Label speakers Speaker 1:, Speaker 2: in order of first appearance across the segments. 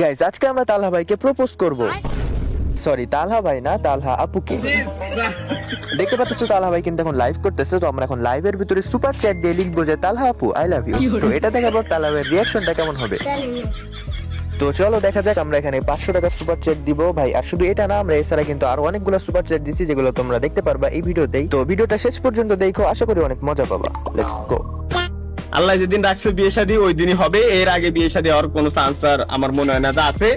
Speaker 1: Guys আজকে আমরা তালহা ভাইকে প্রপোজ করব। সরি তালহা ভাই না, তালহা আপুকে। দেখতে পাচ্ছ তালহা ভাই কিন্তু এখন লাইভ করতেছে, তো আমরা এখন লাইভের ভিতরে সুপার চ্যাট দিয়ে লিখবো যে তালহা আপু আই লাভ ইউ। তো এটা দেখার পর তালহা ভাইয়ের রিয়াকশনটা কেমন হবে তো চলো দেখা যাক। আমরা এখানে 500 টাকা সুপার চ্যাট দিব ভাই। আর শুধু এটা না, আমরা এছাড়া কিন্তু আরো অনেকগুলো সুপার চ্যাট দিচ্ছি যেগুলো তোমরা দেখতে পারবা এই ভিডিওতেই। তো ভিডিওটা শেষ পর্যন্ত দেখো, আশা করি অনেক মজা পাবা। Let's go.
Speaker 2: আল্লাহ যেদিন রাখছে বিয়ে শাদী ওই দিনই হবে, এর আগে বিয়ে শাদী হওয়ার কোনো চান্স আর আমার মনে হয় না যা আছে।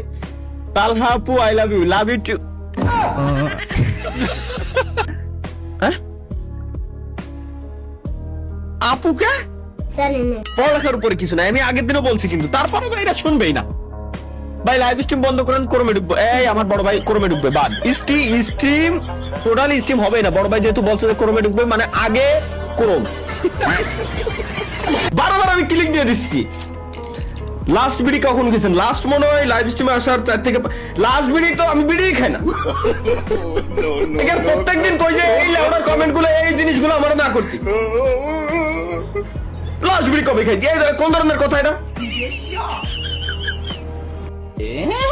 Speaker 2: তালহা আপু আই লাভ ইউ টু। আপুকে পড়ালেখার উপরে কিছু নাই, আমি আগের দিনও বলছি, কিন্তু তারপরে ভাই এরা শুনবেই না। ভাই লাইভ স্ট্রিম বন্ধ করেন, ক্রমে ঢুকবো। এই আমার বড় ভাই ক্রমে ঢুকবে, বাদ স্ট্রিম টোটালি স্ট্রিম হবে না। বড় ভাই যেহেতু বলছে যে ক্রমে ঢুকবে, মানে আগে ক্রম। বারবার আমি ক্লিক দিয়ে দিচ্ছি। লাস্ট বিডি কখন গেছেন? লাস্ট মনে হয় লাইভ স্ট্রিমে আসার 4 থেকে লাস্ট বিডি তো আমি বিড়িই খাই না। এখানে প্রত্যেকদিন কই যে এই লাউডার কমেন্ট গুলো এই জিনিসগুলো আমরা না করতে। লাস্ট বিডি কবে খাইছি? এই কোন ধরনের কথা এটা?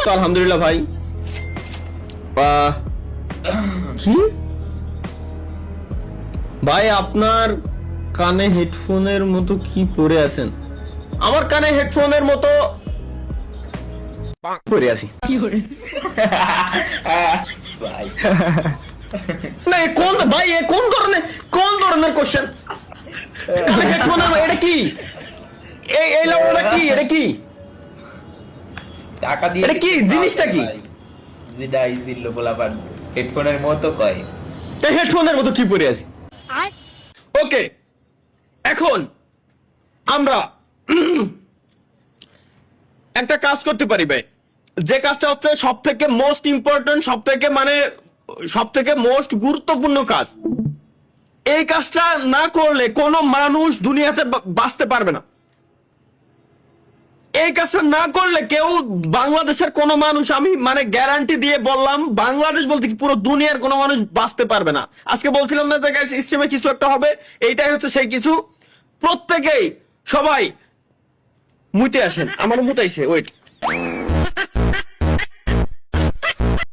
Speaker 2: তো আলহামদুলিল্লাহ ভাই। কি ভাই আপনার কানে হেডফোনের মতো কি পরে আছেন? আমার কানে হেডফোনের মতো পরে আছি। না কোন ভাই কোন ধরনের কোশ্চেন? কানে হেডফোনের এটা কি? এই লাউডটা কি? এটা কি?
Speaker 3: টাকা দিয়ে
Speaker 2: এটা কি জিনিসটা কি?
Speaker 3: বিদায় দিল বলাবার হেডফোনের মতো কয়।
Speaker 2: এই হেডফোনের মতো কি পরে আছি? ওকে, এখন আমরা একটা কাজ করতে পারি ভাই, যে কাজটা হচ্ছে সব থেকে মোস্ট ইম্পর্টেন্ট, সব থেকে মোস্ট গুরুত্বপূর্ণ কাজ। এই কাজটা না করলে কোনো মানুষ দুনিয়াতে বাঁচতে পারবে না। এই কাজটা না করলে কেউ বাংলাদেশের কোনো মানুষ, আমি মানে গ্যারান্টি দিয়ে বললাম, বাংলাদেশ বলতে কি পুরো দুনিয়ার কোনো মানুষ বাঁচতে পারবে না। আজকে বলছিলাম না যে গাইস স্ট্রিমে কিছু একটা হবে, এইটাই হচ্ছে সেই কিছু। প্রত্যেকেই সবাই মুইতে আসেন, আমার মুতাইছে, ওয়েট।